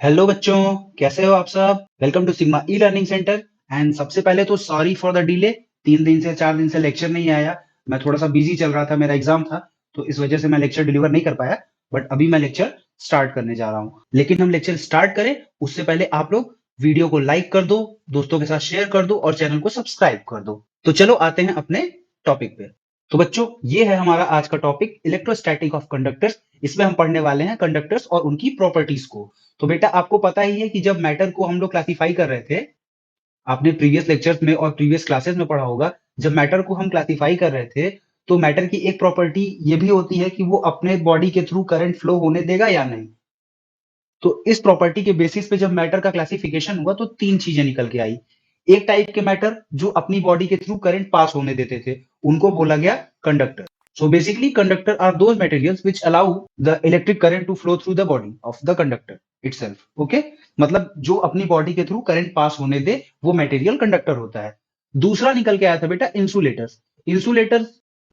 Hello बच्चों, कैसे हो आप सब। Welcome to Sigma e learning centre. And सबसे पहले तो सॉरी फॉर द डिले। 3 दिन से 4 दिन से लेक्चर नहीं आया। मैं थोड़ा सा बिजी चल रहा था, मेरा एग्जाम था, तो इस वजह से मैं लेक्चर डिलीवर नहीं कर पाया। बट अभी मैं लेक्चर स्टार्ट करने जा रहा हूँ। लेकिन हम लेक्चर स्टार्ट करें उससे पहले आप लोग वीडियो को लाइक कर दो, दोस्तों के साथ शेयर कर दो और चैनल को सब्सक्राइब कर दो। तो चलो आते हैं अपने टॉपिक पे। तो बच्चों, ये है हमारा आज का टॉपिक, इलेक्ट्रोस्टैटिक ऑफ कंडक्टर्स। इसमें हम पढ़ने वाले हैं कंडक्टर्स और उनकी प्रॉपर्टीज को। तो बेटा आपको पता ही है कि जब मैटर को हम लोग क्लासिफाई कर रहे थे, आपने प्रीवियस लेक्चर्स में और प्रीवियस क्लासेस में पढ़ा होगा, जब मैटर को हम क्लासिफाई कर रहे थे तो मैटर की एक प्रॉपर्टी ये भी होती है कि वो अपने बॉडी के थ्रू करंट फ्लो होने देगा या नहीं। तो इस प्रॉपर्टी के बेसिस पे जब मैटर का क्लासिफिकेशन हुआ तो 3 चीजें निकल के आई। एक टाइप के मैटर जो अपनी बॉडी के थ्रू करंट पास होने देते थे, उनको बोला गया conductor. So basically, conductor are those materials which allow the electric current to flow through the body of the conductor itself. Okay? मतलब जो अपनी बॉडी के थ्रू करंट पास होने दे वो मटेरियल कंडक्टर होता है। दूसरा निकल के आया था बेटा इंसुलेटर्स। इंसुलेटर्स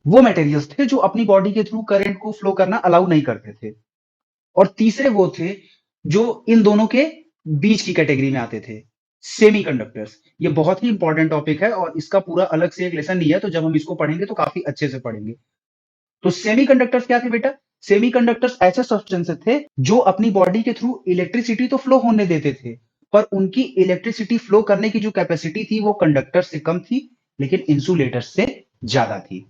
वो मटेरियल्स थे जो अपनी बॉडी के थ्रू करंट को फ्लो करना अलाउ नहीं करते थे। और तीसरे वो थे जो इन दोनों के बीच की कैटेगरी में आते थे, सेमी कंडक्टर्स। ये बहुत ही इंपॉर्टेंट टॉपिक है और इसका पूरा अलग से एक लेसन नहीं है, तो जब हम इसको पढ़ेंगे तो काफी अच्छे से पढ़ेंगे। तो सेमीकंडक्टर्स क्या थे बेटा? सेमीकंडक्टर्स ऐसे सब्सटेंसेस थे जो अपनी बॉडी के थ्रू इलेक्ट्रिसिटी तो फ्लो होने देते थे, पर उनकी इलेक्ट्रिसिटी फ्लो करने की जो कैपेसिटी थी वो कंडक्टर से कम थी, लेकिन इंसुलेटर से ज्यादा थी।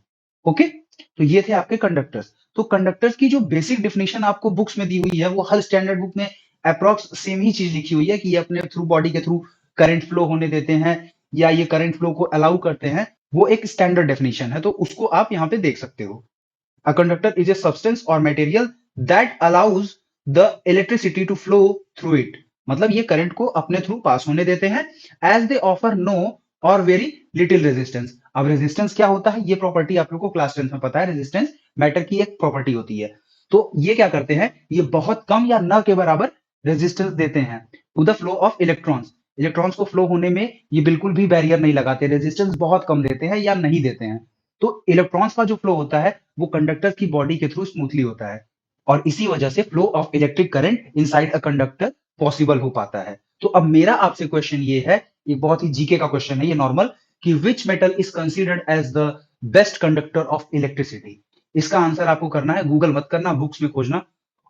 ओके, तो ये थे आपके कंडक्टर्स। तो कंडक्टर्स की जो बेसिक डेफिनेशन आपको बुक्स में दी हुई है, वो हर स्टैंडर्ड बुक में अप्रॉक्स सेम ही चीज लिखी हुई है कि ये अपने थ्रू बॉडी के थ्रू करंट फ्लो होने देते हैं या ये करंट फ्लो को अलाउ करते हैं। वो एक स्टैंडर्ड डेफिनेशन है, तो उसको आप यहाँ पे देख सकते हो। A conductor is a substance or material that allows the electricity to flow through it. मतलब ये करंट को अपने थ्रू पास होने देते हैं as they offer no or very little resistance. अब रेजिस्टेंस क्या होता है, ये प्रॉपर्टी आप लोग को क्लास 10 में पता है। रेजिस्टेंस मैटर की एक प्रॉपर्टी होती है। तो ये क्या करते हैं, ये बहुत कम या न के बराबर रेजिस्टेंस देते हैं to the flow of electrons. Electrons को फ्लो होने में ये बिल्कुल भी बैरियर नहीं लगाते, रेजिस्टेंस बहुत कम देते हैं या नहीं देते हैं। तो इलेक्ट्रॉन्स का जो फ्लो होता है वो कंडक्टर की बॉडी के थ्रू स्मूथली होता है और इसी वजह से flow of electric current inside a conductor possible हो पाता है। तो अब मेरा आपसे क्वेश्चन ये है, ये बहुत ही जीके का क्वेश्चन है ये नॉर्मल, कि which metal is considered as the best conductor of electricity. इसका आंसर आपको करना है, गूगल मत करना, बुक्स में खोजना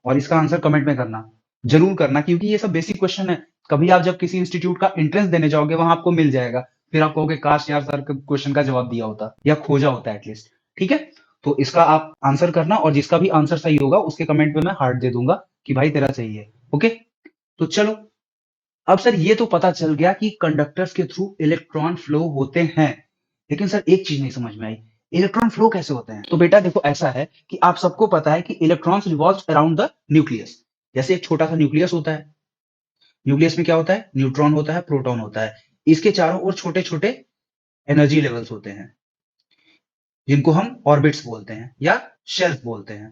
और इसका आंसर कमेंट में करना, जरूर करना, क्योंकि ये सब बेसिक क्वेश्चन है। कभी आप जब किसी इंस्टीट्यूट का एंट्रेंस देने जाओगे वहां आपको मिल जाएगा, फिर आप कहोगे काश यार सर क्वेश्चन का जवाब दिया होता या खोजा होता एटलीस्ट। ठीक है, तो इसका आप आंसर करना और जिसका भी आंसर सही होगा उसके कमेंट में मैं हार्ट दे दूंगा कि भाई तेरा सही है। ओके, तो चलो, अब सर ये तो पता चल गया कि कंडक्टर्स के थ्रू इलेक्ट्रॉन फ्लो होते हैं, लेकिन सर एक चीज नहीं समझ में आई, इलेक्ट्रॉन फ्लो कैसे होते हैं। तो बेटा देखो, ऐसा है कि आप सबको पता है कि electrons revolve around the nucleus. जैसे एक छोटा सा न्यूक्लियस होता है, न्यूक्लियस में क्या होता है, न्यूट्रॉन होता है, प्रोटॉन होता है, इसके चारों ओर छोटे छोटे एनर्जी लेवल्स होते हैं जिनको हम ऑर्बिट्स बोलते हैं या शेल्स बोलते हैं।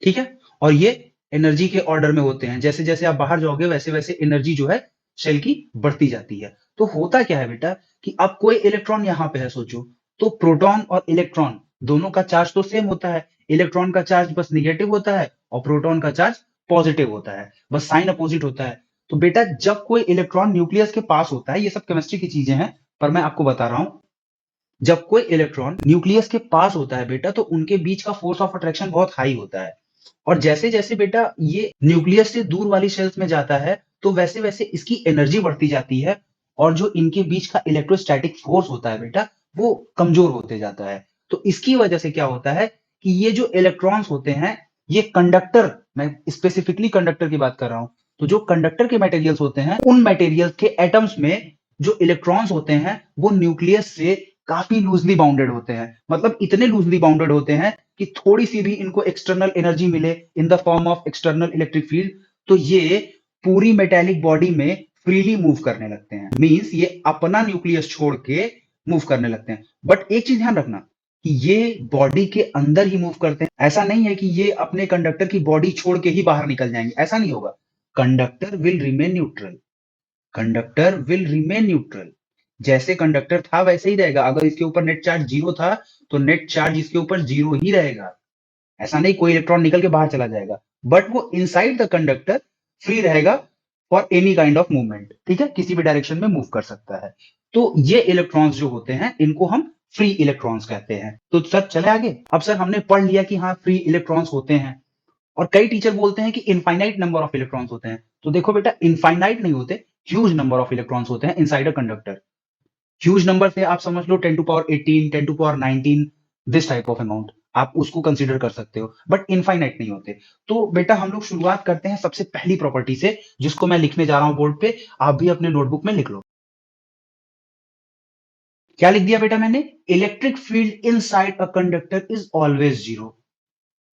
ठीक है, और ये एनर्जी के ऑर्डर में होते हैं, जैसे जैसे आप बाहर जाओगे वैसे वैसे एनर्जी जो है शेल की बढ़ती जाती है। तो होता क्या है बेटा कि अब कोई इलेक्ट्रॉन यहाँ पे है सोचो, तो प्रोटॉन और इलेक्ट्रॉन दोनों का चार्ज तो सेम होता है। इलेक्ट्रॉन का चार्ज बस निगेटिव होता है और प्रोटॉन का चार्ज पॉजिटिव होता है, बस साइन अपोजिट होता है। तो बेटा जब कोई इलेक्ट्रॉन न्यूक्लियस के पास होता है, ये सब केमिस्ट्री की चीजें हैं पर मैं आपको बता रहा हूं, जब कोई इलेक्ट्रॉन न्यूक्लियस के पास होता है बेटा तो उनके बीच का फोर्स ऑफ अट्रैक्शन बहुत हाई होता है। और जैसे जैसे बेटा ये न्यूक्लियस से दूर वाली शेल्स में जाता है तो वैसे वैसे इसकी एनर्जी बढ़ती जाती है और जो इनके बीच का इलेक्ट्रोस्टैटिक फोर्स होता है बेटा वो कमजोर होते जाता है। तो इसकी वजह से क्या होता है कि ये जो इलेक्ट्रॉन्स होते हैं, ये कंडक्टर, मैं स्पेसिफिकली कंडक्टर की बात कर रहा हूं, तो जो कंडक्टर के मटेरियल्स होते हैं उन मटेरियल्स के एटम्स में जो इलेक्ट्रॉन्स होते हैं वो न्यूक्लियस से काफी लूजली बाउंडेड होते हैं। मतलब इतने लूजली बाउंडेड होते हैं कि थोड़ी सी भी इनको एक्सटर्नल एनर्जी मिले in the form of external electric field तो ये पूरी मेटेलिक बॉडी में फ्रीली मूव करने लगते हैं। मींस ये अपना न्यूक्लियस छोड़ के मूव करने लगते हैं। बट एक चीज ध्यान रखना कि ये बॉडी के अंदर ही मूव करते हैं, ऐसा नहीं है कि ये अपने कंडक्टर की बॉडी छोड़ के ही बाहर निकल जाएंगे, ऐसा नहीं होगा। Conductor will remain neutral, conductor will remain neutral. जैसे कंडक्टर था वैसे ही रहेगा। अगर इसके ऊपर नेट चार्ज जीरो था तो नेट चार्ज इसके ऊपर जीरो ही रहेगा, ऐसा नहीं कोई इलेक्ट्रॉन निकल के बाहर चला जाएगा। बट वो इनसाइड द कंडक्टर फ्री रहेगा for any kind of movement, ठीक है, किसी भी डायरेक्शन में मूव कर सकता है। तो ये इलेक्ट्रॉन्स जो होते हैं इनको हम फ्री इलेक्ट्रॉन्स कहते हैं। तो सर चले आगे। अब सर हमने पढ़ लिया कि हाँ फ्री इलेक्ट्रॉन्स होते हैं, और कई टीचर बोलते हैं कि इनफाइनाइट नंबर ऑफ इलेक्ट्रॉन्स होते हैं। तो देखो बेटा, इनफाइनाइट नहीं होते, ह्यूज नंबर ऑफ इलेक्ट्रॉन्स होते हैं inside a conductor. Huge number से आप समझ लो 10 to power 18, 10 to power 19, this type of amount आप उसको कंसीडर कर सकते हो, बट इनफाइनाइट नहीं होते। तो बेटा हम लोग शुरुआत करते हैं सबसे पहली प्रॉपर्टी से, जिसको मैं लिखने जा रहा हूं बोर्ड पे, आप भी अपने नोटबुक में लिख लो। क्या लिख दिया बेटा मैंने? Electric field inside a conductor is always zero.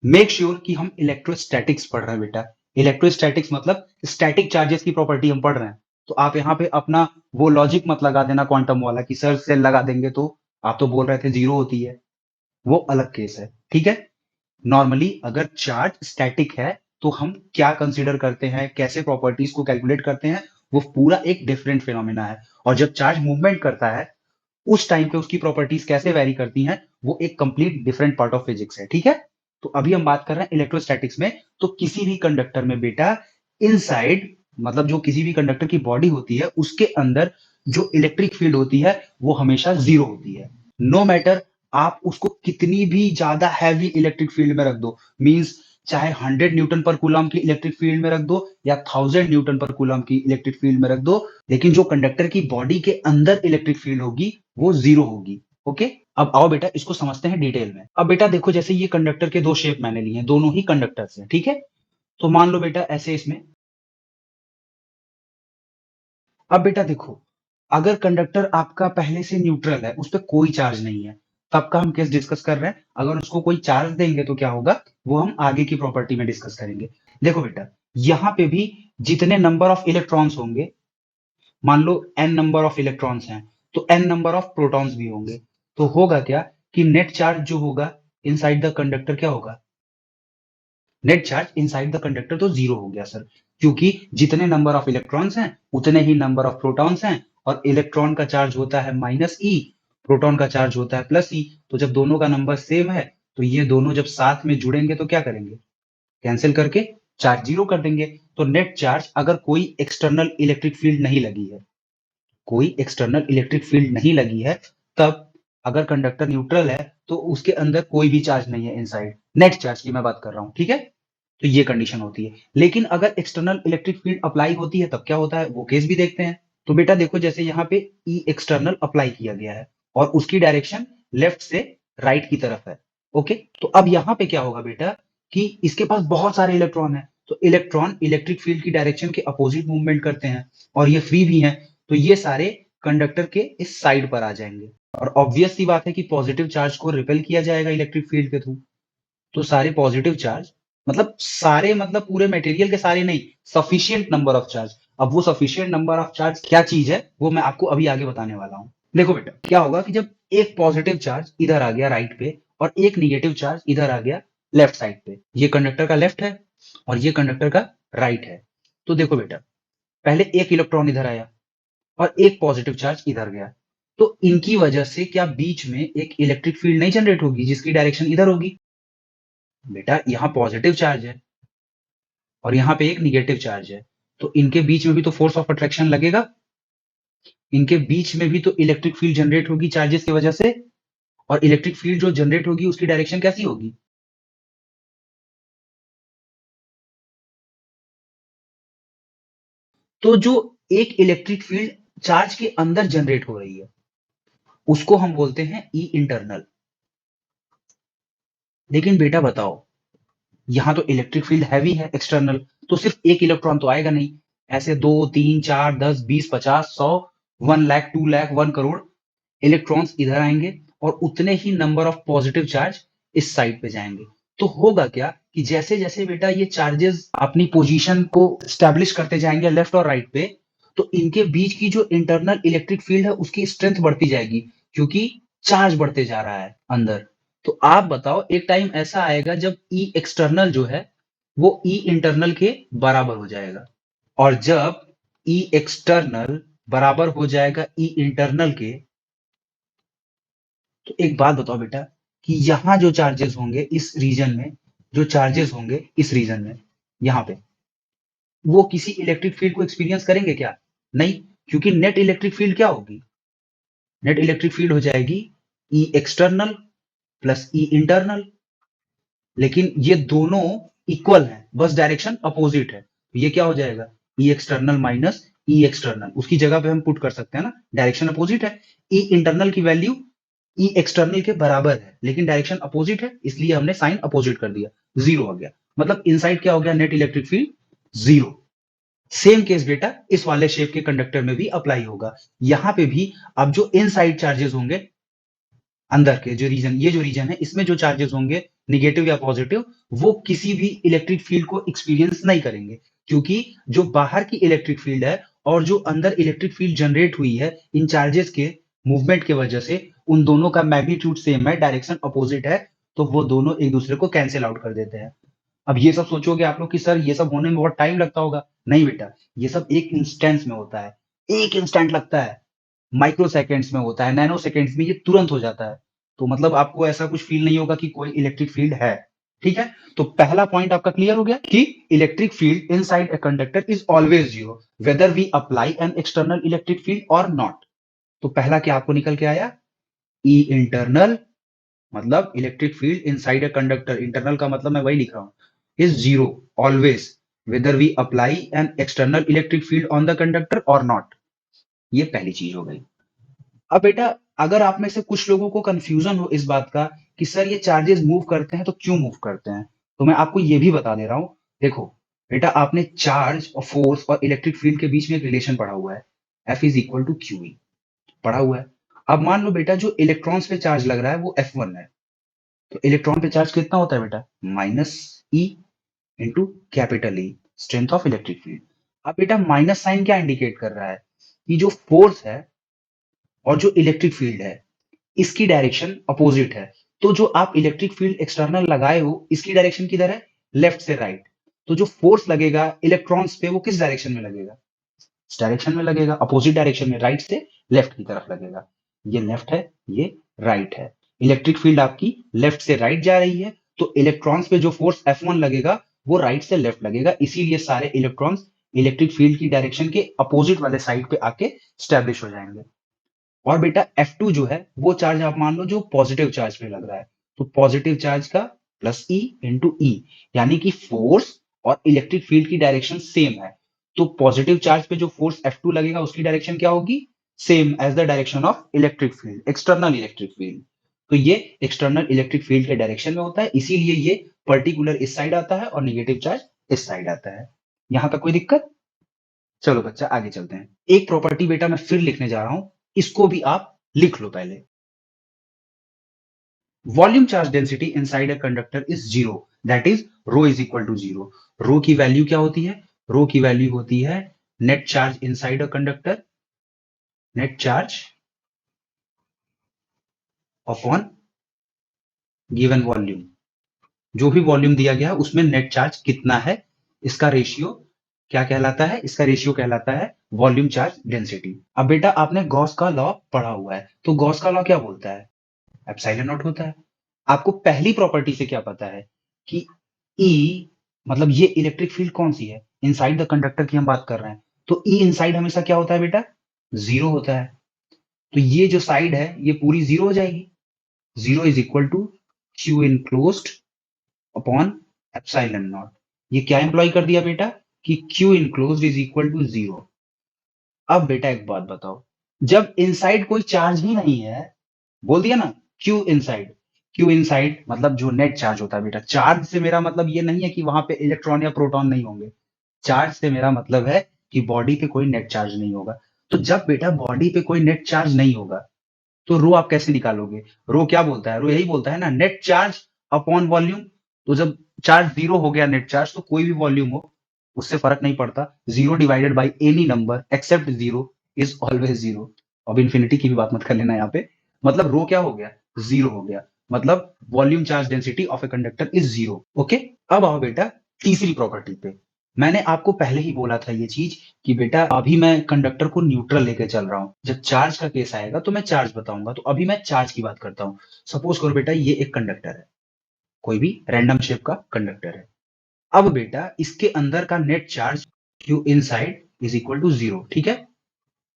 Make sure कि हम इलेक्ट्रोस्टैटिक्स पढ़ रहे हैं बेटा। इलेक्ट्रोस्टैटिक्स मतलब स्टैटिक चार्जेस की प्रॉपर्टी हम पढ़ रहे हैं। तो आप यहाँ पे अपना वो लॉजिक मत लगा देना क्वांटम वाला कि सर सेल लगा देंगे तो आप तो बोल रहे थे जीरो होती है, वो अलग केस है, ठीक है। नॉर्मली अगर चार्ज स्टैटिक है तो हम क्या कंसीडर करते हैं, कैसे प्रॉपर्टीज को कैलकुलेट करते हैं, वो पूरा एक डिफरेंट फिनोमिना है। और जब चार्ज मूवमेंट करता है उस टाइम पे उसकी प्रॉपर्टीज कैसे वेरी करती हैं, वो एक complete different part of physics है, ठीक है। तो अभी हम बात कर रहे हैं इलेक्ट्रोस्टैटिक्स में। तो किसी भी कंडक्टर में बेटा इनसाइड, मतलब जो किसी भी कंडक्टर की बॉडी होती है उसके अंदर जो इलेक्ट्रिक फील्ड होती है वो हमेशा जीरो होती है। नो मैटर आप उसको कितनी भी ज्यादा हैवी इलेक्ट्रिक फील्ड में रख दो, मींस चाहे 100 न्यूटन पर कूलम की इलेक्ट्रिक फील्ड में रख दो या 1000 न्यूटन पर कूलम की इलेक्ट्रिक फील्ड में रख दो, लेकिन जो कंडक्टर की बॉडी के अंदर इलेक्ट्रिक फील्ड होगी वो जीरो होगी। ओके, अब आओ बेटा इसको समझते हैं डिटेल में। अब बेटा देखो, जैसे ये कंडक्टर के दो शेप मैंने लिए हैं, दोनों ही कंडक्टर्स हैं, ठीक है। तो मान लो बेटा ऐसे इसमें। अब बेटा देखो, अगर कंडक्टर आपका पहले से न्यूट्रल है, उस पर कोई चार्ज नहीं है, तब का हम केस डिस्कस कर रहे हैं। अगर उसको कोई चार्ज देंगे तो क्या होगा, वो हम आगे की प्रॉपर्टी में डिस्कस करेंगे। देखो बेटा, यहां पे भी जितने नंबर ऑफ इलेक्ट्रॉन्स होंगे, मान लो n नंबर ऑफ इलेक्ट्रॉन्स हैं, तो n नंबर ऑफ प्रोटॉन्स भी होंगे। तो होगा क्या कि नेट चार्ज जो होगा इनसाइड द कंडक्टर क्या होगा, net charge inside the conductor तो जीरो हो गया सर, क्योंकि जितने नंबर ऑफ इलेक्ट्रॉन्स हैं उतने ही नंबर ऑफ प्रोटॉन्स हैं, और इलेक्ट्रॉन का चार्ज होता है माइनस ई, प्रोटॉन का चार्ज होता है प्लस ई। तो जब दोनों का नंबर सेम है तो ये दोनों जब साथ में जुड़ेंगे तो क्या करेंगे, कैंसिल करके चार्ज जीरो कर देंगे। तो नेट चार्ज, अगर कोई एक्सटर्नल इलेक्ट्रिक फील्ड नहीं लगी है, कोई एक्सटर्नल इलेक्ट्रिक फील्ड नहीं लगी है, तब अगर कंडक्टर न्यूट्रल है तो उसके अंदर कोई भी चार्ज नहीं है इनसाइड, नेट चार्ज की मैं बात कर रहा हूं, ठीक है। तो ये कंडीशन होती है। लेकिन अगर एक्सटर्नल इलेक्ट्रिक फील्ड अप्लाई होती है तब क्या होता है, वो केस भी देखते हैं। तो बेटा देखो, जैसे यहाँ पे ई एक्सटर्नल अप्लाई किया गया है और उसकी डायरेक्शन लेफ्ट से राइट की तरफ है। ओके, तो अब यहाँ पे क्या होगा बेटा कि इसके पास बहुत सारे इलेक्ट्रॉन है, तो इलेक्ट्रॉन इलेक्ट्रिक फील्ड की डायरेक्शन के अपोजिट मूवमेंट करते हैं, और ये फ्री भी हैं। तो ये सारे कंडक्टर के इस साइड पर आ जाएंगे, और ऑब्वियस सी बात है कि पॉजिटिव चार्ज को रिपेल किया जाएगा इलेक्ट्रिक फील्ड के थ्रू। तो सारे पॉजिटिव चार्ज, मतलब सारे मतलब पूरे मटेरियल के सारे नहीं, सफिशियंट नंबर ऑफ चार्ज। अब वो सफिशियंट नंबर ऑफ चार्ज क्या चीज है वो मैं आपको अभी आगे बताने वाला हूं। देखो बेटा क्या होगा कि जब एक पॉजिटिव चार्ज इधर आ गया राइट पे और एक निगेटिव चार्ज इधर आ गया लेफ्ट साइड पे, ये कंडक्टर का लेफ्ट है और ये कंडक्टर का राइट है। तो देखो बेटा, पहले एक इलेक्ट्रॉन इधर आया और एक पॉजिटिव चार्ज इधर गया, तो इनकी वजह से क्या बीच में एक इलेक्ट्रिक फील्ड नहीं जनरेट होगी जिसकी डायरेक्शन इधर होगी? बेटा यहाँ पॉजिटिव चार्ज है और यहाँ पे एक निगेटिव चार्ज है, तो इनके बीच में भी तो फोर्स ऑफ अट्रैक्शन लगेगा, इनके बीच में भी तो इलेक्ट्रिक फील्ड जनरेट होगी चार्जेस की वजह से, और इलेक्ट्रिक फील्ड जो जनरेट होगी उसकी डायरेक्शन कैसी होगी? तो जो एक इलेक्ट्रिक फील्ड चार्ज के अंदर जनरेट हो रही है उसको हम बोलते हैं ई इंटरनल। लेकिन बेटा बताओ, यहां तो इलेक्ट्रिक फील्ड हैवी है एक्सटर्नल, तो सिर्फ एक इलेक्ट्रॉन तो आएगा नहीं, ऐसे 2 3 4 10 20 50 100 1 लाख 2 लाख 1 करोड़ इलेक्ट्रॉन्स इधर आएंगे, और उतने ही नंबर ऑफ पॉजिटिव चार्ज इस साइड पे जाएंगे। तो होगा क्या कि जैसे जैसे बेटा ये चार्जेस अपनी पोजीशन को स्टैब्लिश करते जाएंगे लेफ्ट और राइट पे, तो इनके बीच की जो इंटरनल इलेक्ट्रिक फील्ड है उसकी स्ट्रेंथ बढ़ती जाएगी, क्योंकि चार्ज बढ़ते जा रहा है अंदर। तो आप बताओ, एक टाइम ऐसा आएगा जब ई एक्सटर्नल जो है वो ई इंटरनल के बराबर हो जाएगा, और जब ई एक्सटर्नल बराबर हो जाएगा ई इंटरनल के, तो एक बात बताओ बेटा कि यहां जो चार्जेस होंगे इस रीजन में, जो चार्जेस होंगे इस रीजन में, यहां पे वो किसी इलेक्ट्रिक फील्ड को एक्सपीरियंस करेंगे क्या? नहीं, क्योंकि नेट इलेक्ट्रिक फील्ड क्या होगी? नेट इलेक्ट्रिक फील्ड हो जाएगी ई एक्सटर्नल प्लस ई इंटरनल। लेकिन ये दोनों इक्वल हैं, बस डायरेक्शन अपोजिट है। तो ये क्या हो जाएगा? ई एक्सटर्नल माइनस ई एक्सटर्नल, उसकी जगह पे हम पुट कर सकते हैं ना, डायरेक्शन अपोजिट है। ई इंटरनल की वैल्यू ई एक्सटर्नल के बराबर है, लेकिन डायरेक्शन अपोजिट है, इसलिए हमने साइन अपोजिट कर दिया, जीरो हो गया। मतलब इनसाइड क्या हो गया? Net electric field zero. Same case बेटा इस वाले शेप के कंडक्टर में भी अप्लाई होगा। यहां पे भी अब जो इनसाइड चार्जेस होंगे, अंदर के जो रीजन, ये जो रीजन है, इसमें जो चार्जेस होंगे निगेटिव या पॉजिटिव, वो किसी भी इलेक्ट्रिक फील्ड को एक्सपीरियंस नहीं करेंगे, क्योंकि जो बाहर की इलेक्ट्रिक फील्ड है और जो अंदर इलेक्ट्रिक फील्ड जनरेट हुई है इन चार्जेस के मूवमेंट की वजह से, उन दोनों का मैग्नीट्यूड सेम है, डायरेक्शन अपोजिट है, तो वो दोनों एक दूसरे को कैंसिल आउट कर देते हैं। अब ये सब सोचोगे आप लोग कि सर ये सब होने में बहुत टाइम लगता होगा। नहीं बेटा, ये सब एक इंस्टेंस में होता है, एक इंस्टेंट लगता है, माइक्रो सेकेंड्स में होता है, नैनो सेकेंड्स में ये तुरंत हो जाता है। तो मतलब आपको ऐसा कुछ फील नहीं होगा कि कोई इलेक्ट्रिक फील्ड है। ठीक है, तो पहला पॉइंट आपका क्लियर हो गया कि electric field inside a conductor is always zero whether we apply an external electric field और नॉट। तो पहला क्या आपको निकल के आया? ई इंटरनल, मतलब electric field inside a conductor, internal का मतलब मैं वही लिख रहा हूं, is zero always whether we apply an external electric field on the conductor और नॉट। ये पहली चीज हो गई। अब बेटा अगर आप में से कुछ लोगों को कंफ्यूजन हो इस बात का कि सर ये चार्जेस मूव करते हैं तो क्यों मूव करते हैं, तो मैं आपको ये भी बता दे रहा हूं। देखो बेटा, आपने चार्ज और फोर्स और इलेक्ट्रिक फील्ड के बीच में एक रिलेशन पढ़ा हुआ है, F is equal to Q E, पढ़ा हुआ है। अब मान लो बेटा जो इलेक्ट्रॉन्स पे चार्ज लग रहा है वो F1 है, तो इलेक्ट्रॉन पे चार्ज कितना होता है बेटा? Minus E into capital E, strength of electric field. अब बेटा माइनस साइन क्या इंडिकेट कर रहा है? कि जो फोर्स है और जो इलेक्ट्रिक फील्ड है इसकी डायरेक्शन अपोजिट है। तो जो आप इलेक्ट्रिक फील्ड एक्सटर्नल लगाए हो इसकी डायरेक्शन किधर है? लेफ्ट से राइट। तो जो फोर्स लगेगा इलेक्ट्रॉन्स पे वो किस डायरेक्शन में लगेगा? इस डायरेक्शन में लगेगा, अपोजिट डायरेक्शन में, राइट से लेफ्ट की तरफ लगेगा। ये लेफ्ट है, ये राइट है। इलेक्ट्रिक फील्ड आपकी लेफ्ट से राइट जा रही है, तो इलेक्ट्रॉन्स पे जो फोर्स F1 लगेगा वो राइट से लेफ्ट लगेगा, इसीलिए सारे इलेक्ट्रॉन्स इलेक्ट्रिक फील्ड की डायरेक्शन के अपोजिट वाले साइड पे आके स्टैब्लिश हो जाएंगे। और बेटा F2 जो है वो चार्ज आप मान लो जो पॉजिटिव चार्ज पे लग रहा है, तो पॉजिटिव चार्ज का प्लस ई इंटू ई, यानी कि फोर्स और इलेक्ट्रिक फील्ड की डायरेक्शन सेम है। तो पॉजिटिव चार्ज पे जो फोर्स F2 लगेगा उसकी डायरेक्शन क्या होगी? Same as the direction of electric field, external electric field. तो ये एक्सटर्नल इलेक्ट्रिक फील्ड के डायरेक्शन में होता है, इसीलिए ये पर्टिकुलर इस साइड आता है और निगेटिव चार्ज इस साइड आता है। यहां तक कोई दिक्कत? चलो बच्चा आगे चलते हैं। एक प्रॉपर्टी बेटा मैं फिर लिखने जा रहा हूं, इसको भी आप लिख लो पहले। Volume charge density inside a conductor is zero, that is rho is equal to zero. Rho की वैल्यू क्या होती है? रो की वैल्यू होती है net charge inside a conductor, net charge upon given volume. जो भी वॉल्यूम दिया गया है उसमें नेट चार्ज कितना है, इसका रेशियो क्या कहलाता है? इसका रेशियो कहलाता है वॉल्यूम चार्ज डेंसिटी। अब बेटा आपने गॉस का लॉ पढ़ा हुआ है, तो गॉस का लॉ क्या बोलता है? एप्सिलॉन नॉट होता है। आपको पहली प्रॉपर्टी से क्या पता है कि ई, मतलब ये इलेक्ट्रिक फील्ड कौन सी है? इनसाइड द कंडक्टर की हम बात कर रहे हैं, तो ई इनसाइड हमेशा क्या होता है बेटा? जीरो होता है। तो ये जो साइड है ये पूरी जीरो हो जाएगी। Zero is equal to Q enclosed upon epsilon naught. ये क्या इंप्लॉय कर दिया बेटा? कि Q enclosed is equal to zero. अब बेटा एक बात बताओ, जब इनसाइड कोई चार्ज ही नहीं है, बोल दिया ना क्यू इनसाइड, क्यू इनसाइड मतलब जो नेट चार्ज होता है बेटा। चार्ज से मेरा मतलब ये नहीं है कि वहां पे इलेक्ट्रॉन या प्रोटॉन नहीं होंगे, चार्ज से मेरा मतलब है कि बॉडी पे कोई नेट चार्ज नहीं होगा। तो जब बेटा बॉडी पे कोई नेट चार्ज नहीं होगा तो रो आप कैसे निकालोगे? रो क्या बोलता है? रो यही बोलता है ना, नेट चार्ज अपॉन वॉल्यूम। तो जब चार्ज जीरो हो गया, नेट चार्ज, तो कोई भी वॉल्यूम हो उससे फर्क नहीं पड़ता। Zero divided by any number except zero is always zero. अब इन्फिनिटी की भी बात मत कर लेना यहाँ पे। मतलब रो क्या हो गया? जीरो हो गया। मतलब volume charge density of A conductor is zero. Okay, अब आओ बेटा तीसरी प्रॉपर्टी पे। मैंने आपको पहले ही बोला था ये चीज कि बेटा अभी मैं कंडक्टर को न्यूट्रल लेके चल रहा हूं, जब चार्ज का केस आएगा तो मैं चार्ज बताऊंगा। तो अभी मैं चार्ज की बात करता हूं। सपोज करो बेटा ये एक कंडक्टर है, कोई भी रैंडम शेप का कंडक्टर है। अब बेटा इसके अंदर का net charge Q inside is equal to 0, ठीक है।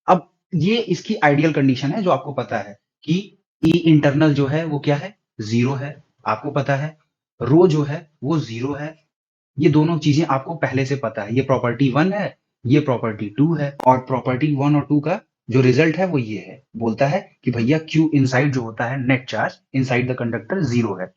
अब ये इसकी आइडियल कंडीशन है जो आपको पता है कि E इंटरनल जो है वो क्या है, 0 है, आपको पता है। रो जो है वो 0 है। ये दोनों चीजें आपको पहले से पता है। ये प्रॉपर्टी 1 है, ये प्रॉपर्टी 2 है, और प्रॉपर्टी 1 और 2 का जो रिजल्ट है वो ये है, बोलता है कि भैया Q इनसाइड जो होता है, net charge inside the conductor 0 है।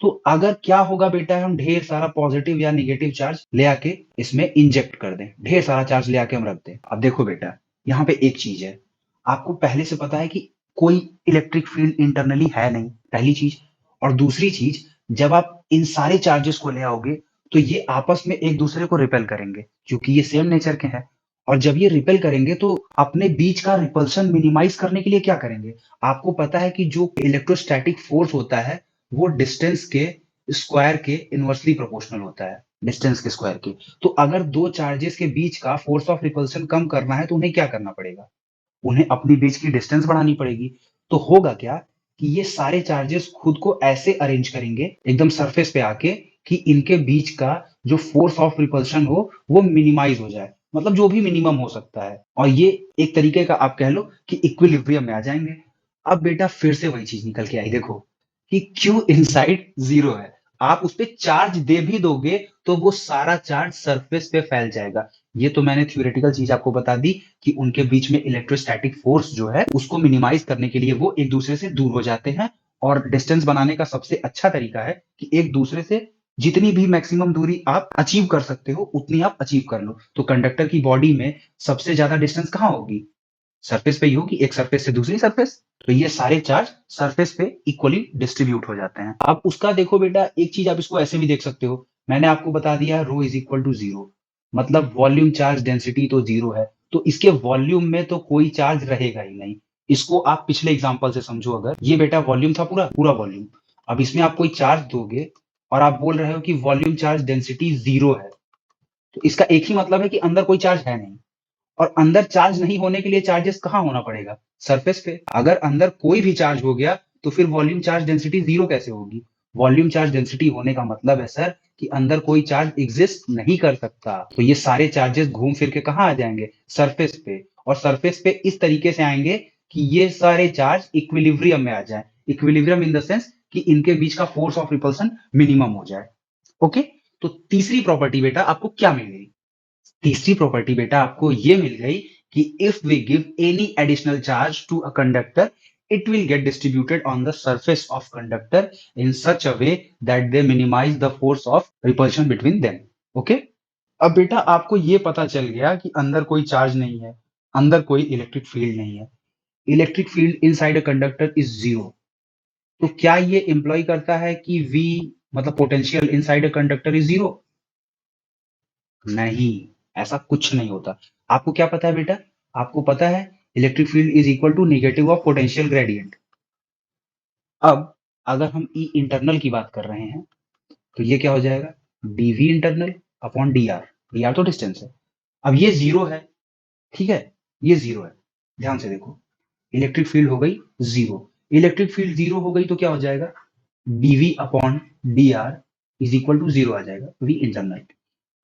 तो अगर क्या होगा बेटा, हम ढेर सारा पॉजिटिव या निगेटिव चार्ज ले आके इसमें इंजेक्ट कर दें, ढेर सारा चार्ज ले आके हम रख दें। अब देखो बेटा, यहाँ पे एक चीज है, आपको पहले से पता है कि कोई इलेक्ट्रिक फील्ड इंटरनली है नहीं, पहली चीज। और दूसरी चीज, जब आप इन सारे चार्जेस को ले आओगे तो ये आपस में एक दूसरे को रिपेल करेंगे, क्योंकि ये सेम नेचर के हैं। और जब ये रिपेल करेंगे तो अपने बीच का रिपल्शन मिनिमाइज करने के लिए क्या करेंगे, आपको पता है कि जो इलेक्ट्रोस्टैटिक फोर्स होता है वो डिस्टेंस के स्क्वायर के इनवर्सली प्रोपोर्शनल होता है, डिस्टेंस के स्क्वायर के। तो अगर दो चार्जेस के बीच का फोर्स ऑफ रिपल्शन कम करना है तो उन्हें क्या करना पड़ेगा, उन्हें अपनी बीच की डिस्टेंस बढ़ानी पड़ेगी। तो होगा क्या कि ये सारे चार्जेस खुद को ऐसे अरेंज करेंगे एकदम सरफेस पे आके कि इनके बीच का जो फोर्स ऑफ रिपल्शन हो वो मिनिमाइज हो जाए, मतलब जो भी मिनिमम हो सकता है। और ये एक तरीके का आप कह लो कि इक्विलिब्रियम में आ जाएंगे। अब बेटा फिर से वही चीज निकल के आई, देखो कि Q इनसाइड 0 है, आप उस पे चार्ज दे भी दोगे तो वो सारा चार्ज सरफेस पे फैल जाएगा। ये तो मैंने थ्योरेटिकल चीज आपको बता दी कि उनके बीच में इलेक्ट्रोस्टैटिक फोर्स जो है उसको मिनिमाइज करने के लिए वो एक दूसरे से दूर हो जाते हैं। और डिस्टेंस बनाने का सबसे अच्छा तरीका है कि एक दूसरे से जितनी भी मैक्सिमम दूरी आप अचीव कर सकते हो उतनी आप अचीव कर लो। तो कंडक्टर की बॉडी में सबसे ज्यादा डिस्टेंस कहाँ होगी, सरफेस पे ही होगी, एक सरफेस से दूसरी सरफेस। तो ये सारे चार्ज सरफेस पे इक्वली डिस्ट्रीब्यूट हो जाते हैं। अब उसका देखो बेटा, एक चीज आप इसको ऐसे भी देख सकते हो, मैंने आपको बता दिया रो इज इक्वल टू 0, मतलब वॉल्यूम चार्ज डेंसिटी तो 0 है, तो इसके वॉल्यूम में तो कोई चार्ज रहेगा ही नहीं। इसको आप पिछले एग्जांपल से समझो, अगर ये बेटा वॉल्यूम था, पूरा पूरा वॉल्यूम, अब इसमें आप कोई चार्ज दोगे और आप बोल रहे हो कि वॉल्यूम चार्ज डेंसिटी 0 है, तो इसका एक ही मतलब है कि अंदर कोई चार्ज है नहीं। और अंदर चार्ज नहीं होने के लिए चार्जेस कहाँ होना पड़ेगा, सरफेस पे। अगर अंदर कोई भी चार्ज हो गया तो फिर वॉल्यूम चार्ज डेंसिटी 0 कैसे होगी। वॉल्यूम चार्ज डेंसिटी होने का मतलब है सर कि अंदर कोई चार्ज एग्जिस्ट नहीं कर सकता। तो ये सारे चार्जेस घूम फिर के कहाँ आ जाएंगे, सरफेस पे। और सरफेस पे इस तरीके से आएंगे कि ये सारे चार्ज इक्विलिब्रियम में आ जाए। इक्विलिब्रियम इन द सेंस कि इनके बीच का फोर्स ऑफ रिपल्सन मिनिमम हो जाए। ओके, तो तीसरी प्रॉपर्टी बेटा आपको क्या मिल गई, तीसरी प्रॉपर्टी बेटा आपको ये मिल गई कि if we give any additional charge to a conductor it will get distributed on the surface of conductor in such a way that they minimize the force of repulsion between them. Okay, अब बेटा आपको ये पता चल गया कि अंदर कोई चार्ज नहीं है, अंदर कोई इलेक्ट्रिक फील्ड नहीं है, electric field inside a conductor is 0। तो क्या ये इंप्लॉय करता है कि V मतलब potential inside a conductor is 0? नहीं, ऐसा कुछ नहीं होता। आपको क्या पता है बेटा, आपको पता है electric field is equal to negative of potential gradient. अब अगर हम ई इंटरनल की बात कर रहे हैं तो ये क्या हो जाएगा, dV internal upon d r. D r तो डिस्टेंस है। अब ये 0 है, ठीक है, ये 0 है, ध्यान से देखो, इलेक्ट्रिक फील्ड हो गई 0। इलेक्ट्रिक फील्ड 0 हो गई तो क्या हो जाएगा, dV upon d r is equal to 0 आ जाएगा, वी इंटरनल।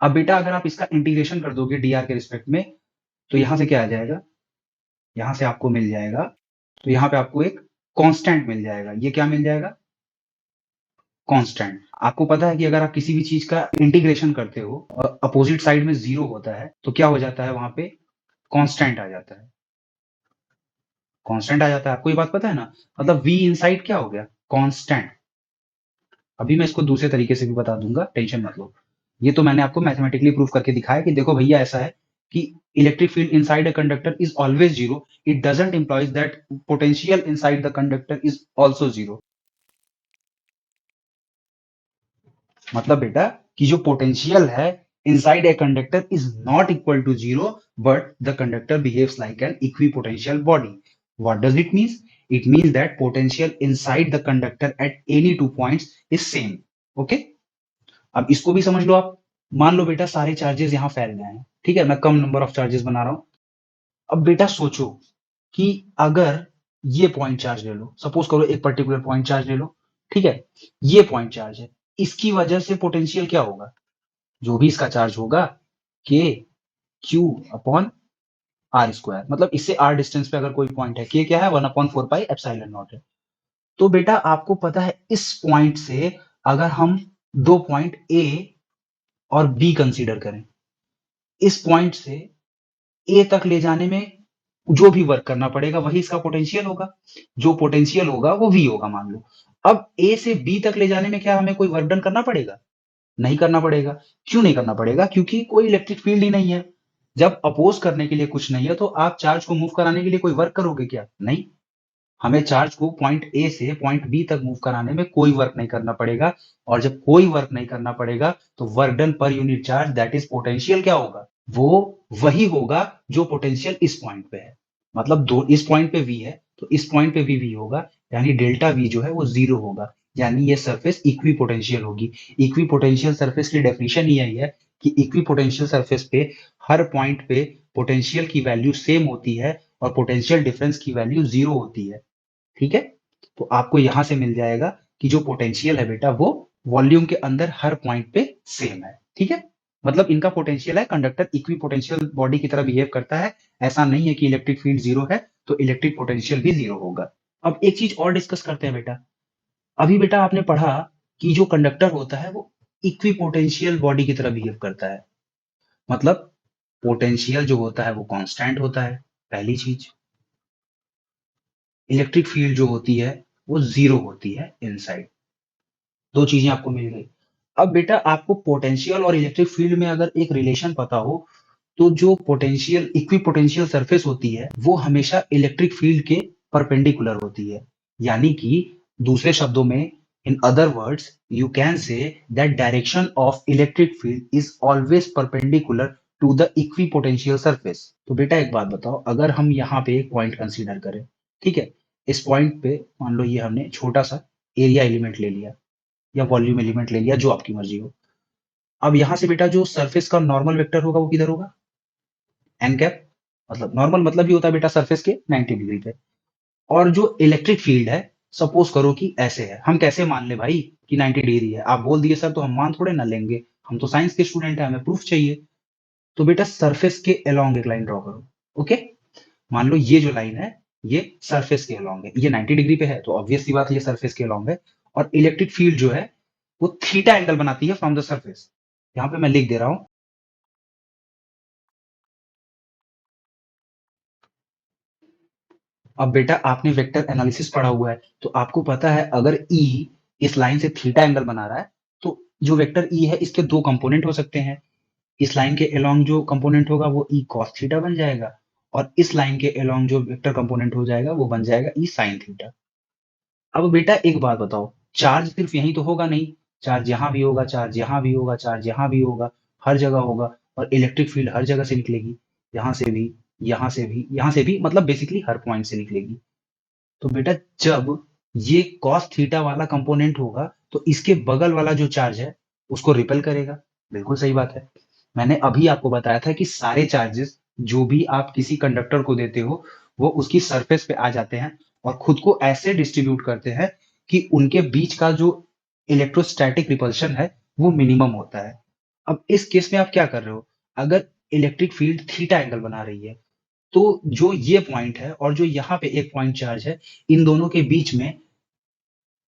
अब बेटा अगर आप इसका इंटीग्रेशन कर दोगे डी आर के रिस्पेक्ट में तो यहां से क्या आ जाएगा, यहां से आपको मिल जाएगा, तो यहां पे आपको एक कांस्टेंट मिल जाएगा। ये क्या मिल जाएगा, कांस्टेंट। आपको पता है कि अगर आप किसी भी चीज का इंटीग्रेशन करते हो और अपोजिट साइड में 0 होता है तो क्या हो जाता है, वहां पे कांस्टेंट आ जाता है, कांस्टेंट आ जाता है। आपको ये बात पता है ना, मतलब v इनसाइड क्या हो गया, कांस्टेंट। अभी मैं इसको दूसरे तरीके से भी बता दूंगा, टेंशन मत लो। ये तो मैंने आपको मैथमेटिकली प्रूव करके दिखाया कि देखो भैया ऐसा है कि electric field inside a conductor is always 0, it doesn't implies that potential inside the conductor is also 0। मतलब बेटा कि जो पोटेंशियल है inside a conductor is not equal to 0, but the conductor behaves like an equipotential body. What does it means, it means that potential inside the conductor at any two points is same. Okay, अब इसको भी समझ लो आप। मान लो बेटा सारे charges यहां फैल गए हैं, ठीक है, मैं कम नंबर ऑफ चार्जेस बना रहा हूं। अब बेटा सोचो कि अगर ये पॉइंट चार्ज ले लो, सपोज करो एक पर्टिकुलर पॉइंट चार्ज ले लो, ठीक है, ये पॉइंट चार्ज है, इसकी वजह से पोटेंशियल क्या होगा, जो भी इसका चार्ज होगा के क्यू अपॉन आर स्क्वायर, मतलब इससे आर डिस्टेंस पे अगर कोई पॉइंट है, के क्या है 1/4πε0 है। तो बेटा आपको पता है इस पॉइंट से अगर हम दो पॉइंट ए और बी कंसीडर करें, इस पॉइंट से ए तक ले जाने में जो भी वर्क करना पड़ेगा वही इसका पोटेंशियल होगा, जो पोटेंशियल होगा वो वी होगा मान लो। अब ए से बी तक ले जाने में क्या हमें कोई वर्क डन करना पड़ेगा? नहीं करना पड़ेगा। क्यों नहीं करना पड़ेगा? क्योंकि कोई इलेक्ट्रिक फील्ड ही नहीं है। जब अपोज करने के लिए कुछ नहीं है तो आप चार्ज को मूव कराने के लिए कोई वर्क करोगे क्या? नहीं। हमें चार्ज को पॉइंट ए से पॉइंट बी तक मूव कराने में कोई वर्क नहीं करना पड़ेगा, और जब कोई वर्क नहीं करना पड़ेगा तो work done per unit charge that is potential क्या होगा? वो वही होगा जो पोटेंशियल इस पॉइंट पे है। मतलब दो इस पॉइंट पे वी है तो इस पॉइंट पे भी वी होगा, यानी डेल्टा वी जो है वो जीरो होगा, यानी ये सरफेस इक्वी पोटेंशियल होगी। इक्वी पोटेंशियल सरफेस की डेफिनेशन ही यही है कि इक्वी पोटेंशियल सरफेस पे हर पॉइंट पे पोटेंशियल की वैल्यू सेम होती है और पोटेंशियल डिफरेंस की वैल्यू जीरो होती है। ठीक है? तो आपको यहां से मिल जाएगा कि जो पोटेंशियल है बेटा वो वॉल्यूम के अंदर हर पॉइंट पे सेम है। ठीक है? मतलब इनका पोटेंशियल है, कंडक्टर इक्वी पोटेंशियल बॉडी की तरह बिहेव करता है। ऐसा नहीं है कि इलेक्ट्रिक फील्ड जीरो है तो इलेक्ट्रिक पोटेंशियल भी जीरो होगा। अब एक चीज और डिस्कस करते हैं बेटा। अभी बेटा आपने पढ़ा कि जो कंडक्टर होता है वो इक्वी पोटेंशियल बॉडी की तरह बिहेव करता है। मतलब पोटेंशियल जो होता है वो कांस्टेंट होता है, पहली चीज। इलेक्ट्रिक फील्ड जो होती है वो जीरो होती है इनसाइड। दो चीजें आपको मिल गई। अब बेटा आपको पोटेंशियल और इलेक्ट्रिक फील्ड में अगर एक रिलेशन पता हो तो जो पोटेंशियल इक्वी पोटेंशियल सरफेस होती है वो हमेशा इलेक्ट्रिक फील्ड के परपेंडिकुलर होती है। यानी कि दूसरे शब्दों में, in other words you can say that direction of electric field is always perpendicular to the equipotential surface. तो बेटा एक बात बताओ, अगर हम यहाँ पे एक पॉइंट कंसीडर करें, ठीक है, इस पॉइंट पे मान लो ये हमने छोटा सा एरिया एलिमेंट ले लिया या वॉल्यूम एलिमेंट ले लिया, जो आपकी मर्जी हो। अब यहां से बेटा जो सरफेस का नॉर्मल वेक्टर होगा वो किधर होगा? N cap. मतलब नॉर्मल मतलब ही होता है बेटा सरफेस के 90 डिग्री पे। और जो इलेक्ट्रिक फील्ड है, सपोज करो कि ऐसे है, हम कैसे मान ले भाई कि 90 डिग्री है? आप बोल दिए सर तो हम मान थोड़े ना लेंगे, हम तो साइंस के स्टूडेंट हैं, हमें प्रूफ चाहिए। तो बेटा सरफेस के अलोंग एक लाइन ड्रॉ करो। ओके, मान लो ये जो लाइन है ये सरफेस के अलोंग है, ये 90 डिग्री पे है तो ऑब्वियस सी बात है ये सरफेस के अलोंग है। और इलेक्ट्रिक फील्ड जो है वो थीटा एंगल बनाती है फ्रॉम द सरफेस। यहां पे मैं लिख दे रहा हूं। अब बेटा आपने वेक्टर एनालिसिस पढ़ा हुआ है तो आपको पता है अगर ई इस लाइन से थीटा एंगल बना रहा है तो जो वेक्टर ई है इसके दो कंपोनेंट हो सकते हैं। इस लाइन के अलोंग जो कंपोनेंट होगा वो ई कॉस थीटा बन जाएगा, और इस लाइन के अलोंग जो वेक्टर कंपोनेंट हो जाएगा वो बन जाएगा ई साइन थीटा। अब बेटा एक बात बताओ, चार्ज सिर्फ यहीं तो होगा नहीं, चार्ज यहां भी होगा, चार्ज यहां भी होगा, चार्ज यहां भी होगा, हर जगह होगा। और इलेक्ट्रिक फील्ड हर जगह से निकलेगी, यहां से भी, यहां से भी, यहां से भी, मतलब बेसिकली हर पॉइंट से निकलेगी। तो बेटा जब ये cos थीटा वाला कंपोनेंट होगा तो इसके बगल वाला जो चार्ज है उसको रिपेल करेगा। बिल्कुल सही बात है। मैंने अभी आपको बताया था कि सारे चार्जेस जो भी आप किसी कंडक्टर को देते हो वो उसकी सरफेस पे आ जाते हैं और खुद को ऐसे डिस्ट्रीब्यूट करते हैं कि उनके बीच का जो इलेक्ट्रोस्टैटिक रिपल्शन है वो मिनिमम होता है। अब इस केस में आप क्या कर रहे हो? अगर इलेक्ट्रिक फील्ड थीटा एंगल बना रही है तो जो ये पॉइंट है और जो यहाँ पे एक पॉइंट चार्ज है, इन दोनों के बीच में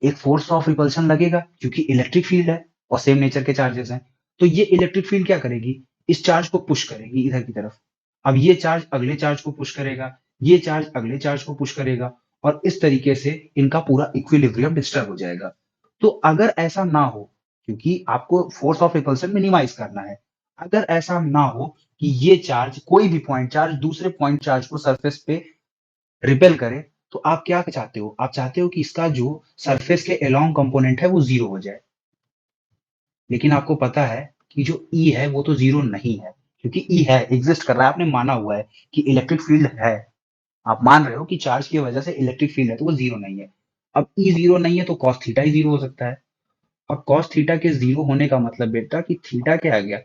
एक फोर्स ऑफ रिपल्शन लगेगा क्योंकि इलेक्ट्रिक फील्ड है और सेम नेचर के चार्जेस हैं। तो ये इलेक्ट्रिक फील्ड क्या करेगी? इस चार्ज को पुश करेगी इधर की तरफ। अब ये चार्ज अगले चार्ज को पुश करेगा, ये चार्ज अगले चार्ज को पुश करेगा, और इस तरीके से इनका पूरा इक्विलिब्रियम डिस्टर्ब हो जाएगा। तो अगर ऐसा ना हो, क्योंकि आपको फोर्स ऑफ रिपल्शन मिनिमाइज करना है, अगर ऐसा ना हो कि ये चार्ज कोई भी पॉइंट चार्ज दूसरे पॉइंट चार्ज को सरफेस पे रिपेल करे, तो आप क्या चाहते हो? आप चाहते हो कि इसका जो सरफेस के अलोंग कंपोनेंट है वो जीरो हो जाए। लेकिन आपको पता है कि जो ई है वो तो जीरो नहीं है, क्योंकि ई है, एग्जिस्ट कर रहा है, आपने माना हुआ है कि इलेक्ट्रिक फील्ड है। आप मान रहे हो कि चार्ज की वजह से इलेक्ट्रिक फील्ड है तो वो जीरो नहीं है। अब ई जीरो नहीं है तो कॉस थीटा ही जीरो हो सकता है। और कॉस थीटा के जीरो होने का मतलब बेटा कि थीटा क्या आ गया?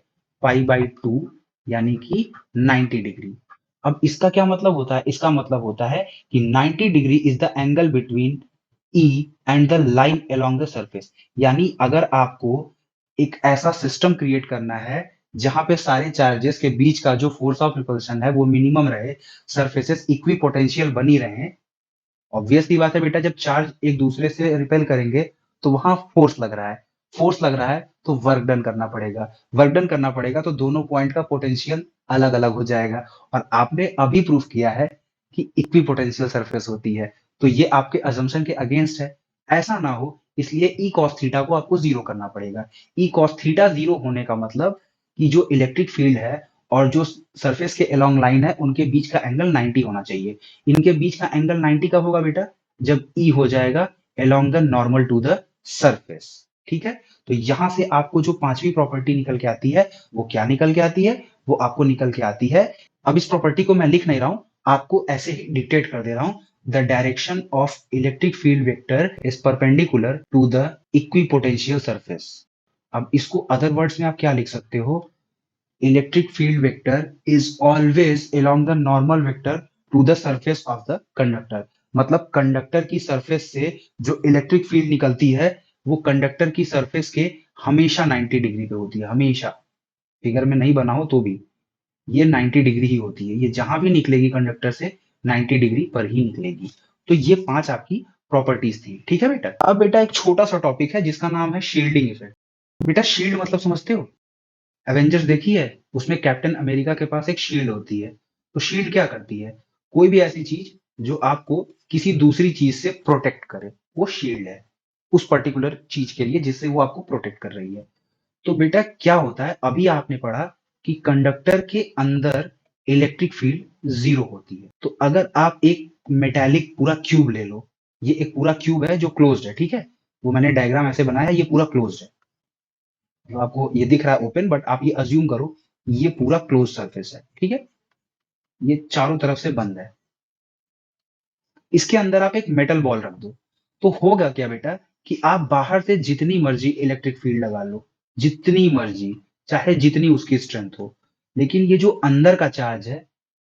पाई/2, यानी कि 90 डिग्री। अब इसका क्या मतलब होता है? इसका मतलब होता है कि 90 degree is the angle between E and the line along the surface. यानी अगर आपको एक ऐसा सिस्टम क्रिएट करना है जहां पे सारे चार्जेस के बीच का जो फोर्स ऑफ रिपल्शन है वो मिनिमम रहे, सरफेसेस इक्विपोटेंशियल बनी रहे। ऑब्वियस सी बात है बेटा, जब चार्ज एक दूसरे से रिपेल करेंगे तो वहां फोर्स लग रहा है, फोर्स लग रहा है तो वर्क डन करना पड़ेगा, वर्क डन करना पड़ेगा तो दोनों पॉइंट का पोटेंशियल अलग अलग हो जाएगा। और आपने अभी प्रूफ किया है कि इक्विपोटेंशियल सरफेस होती है, तो ये आपके अजम्पशन के अगेंस्ट है। ऐसा ना हो इसलिए ई कॉस थीटा को आपको जीरो करना पड़ेगा। ई कॉस थीटा जीरो होने का मतलब कि जो इलेक्ट्रिक फील्ड है और जो सरफेस के अलोंग लाइन है उनके बीच का एंगल 90 होना चाहिए। इनके बीच का एंगल 90 कब होगा बेटा? जब ई हो जाएगा along the normal to the surface. ठीक है, तो यहां से आपको जो पांचवी प्रॉपर्टी निकल के आती है वो क्या निकल के आती है? वो आपको निकल के आती है, अब इस प्रॉपर्टी को मैं लिख नहीं रहा हूं, आपको ऐसे ही डिक्टेट कर दे रहा हूं। The direction of electric field vector is perpendicular to the equipotential surface. अब इसको अदर वर्ड्स में आप क्या लिख सकते हो? Electric field vector is always along the normal vector to the surface of the conductor. मतलब कंडक्टर की सरफेस से जो इलेक्ट्रिक फील्ड निकलती है वो कंडक्टर की सरफेस के हमेशा 90 डिग्री पे होती है, हमेशा। फिगर में नहीं बना हो तो भी ये 90 डिग्री ही होती है, ये जहां भी निकलेगी कंडक्टर से 90 डिग्री पर ही निकलेगी। तो ये पांच आपकी प्रॉपर्टीज थी। ठीक है बेटा, अब बेटा एक छोटा सा टॉपिक है जिसका नाम है शील्डिंग इफेक्ट। बेटा शील्ड मतलब समझते हो? एवेंजर्स देखी है, उसमें कैप्टन अमेरिका के पास एक शील्ड होती है। तो शील्ड क्या करती है? कोई भी ऐसी चीज जो आपको किसी दूसरी चीज से प्रोटेक्ट करे, वो शील्ड है उस पर्टिकुलर चीज के लिए जिससे वो आपको प्रोटेक्ट कर रही है। तो बेटा क्या होता है, अभी आपने पढ़ा कि कंडक्टर के अंदर इलेक्ट्रिक फील्ड जीरो होती है। तो अगर आप एक मेटालिक पूरा क्यूब ले लो, ये एक पूरा क्यूब है जो क्लोज्ड है, ठीक है, वो मैंने डायग्राम ऐसे बनाया, ये पूरा क्लोज्ड है। तो आपको ये दिख रहा है ओपन, बट आप ये अज्यूम करो ये पूरा क्लोज सरफेस है, ठीक है, ये चारों तरफ से बंद है। इसके अंदर आप एक मेटल बॉल रख दो, तो होगा क्या बेटा कि आप बाहर से जितनी मर्जी इलेक्ट्रिक फील्ड लगा लो, जितनी मर्जी, चाहे जितनी उसकी स्ट्रेंथ हो, लेकिन ये जो अंदर का चार्ज है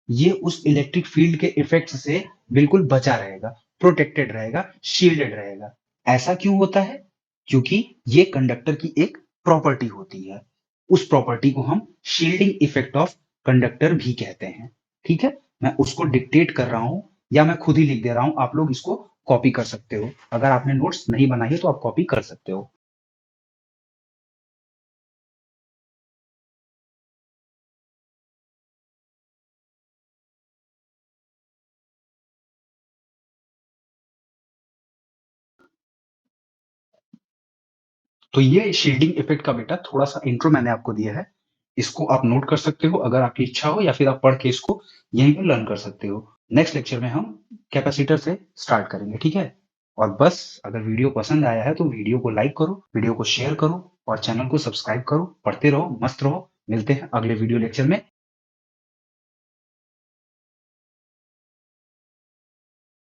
ये उस इलेक्ट्रिक फील्ड के इफेक्ट से बिल्कुल बचा रहेगा, प्रोटेक्टेड रहेगा, शील्डेड रहेगा। ऐसा क्यों होता है? क्योंकि ये कंडक्टर की एक प्रॉपर्टी होती है। उस प्रॉपर्टी को हम शील्डिंग इफेक्ट ऑफ कंडक्टर भी कहते हैं। ठीक है, मैं उसको डिक्टेट कर रहा हूं या मैं खुद ही लिख दे रहा हूं, आप लोग इसको कॉपी कर सकते हो। अगर आपने नोट्स नहीं बनाई है तो आप कॉपी कर सकते हो। तो ये शील्डिंग इफेक्ट का बेटा थोड़ा सा इंट्रो मैंने आपको दिया है, इसको आप नोट कर सकते हो अगर आपकी इच्छा हो, या फिर आप पढ़ के इसको यहीं पर लर्न कर सकते हो। नेक्स्ट लेक्चर में हम कैपेसिटर से स्टार्ट करेंगे, ठीक है। और बस अगर वीडियो पसंद आया है तो वीडियो को लाइक करो, वीडियो को शेयर करो और चैनल को सब्सक्राइब करो। पढ़ते रहो, मस्त रहो। मिलते हैं अगले वीडियो लेक्चर में।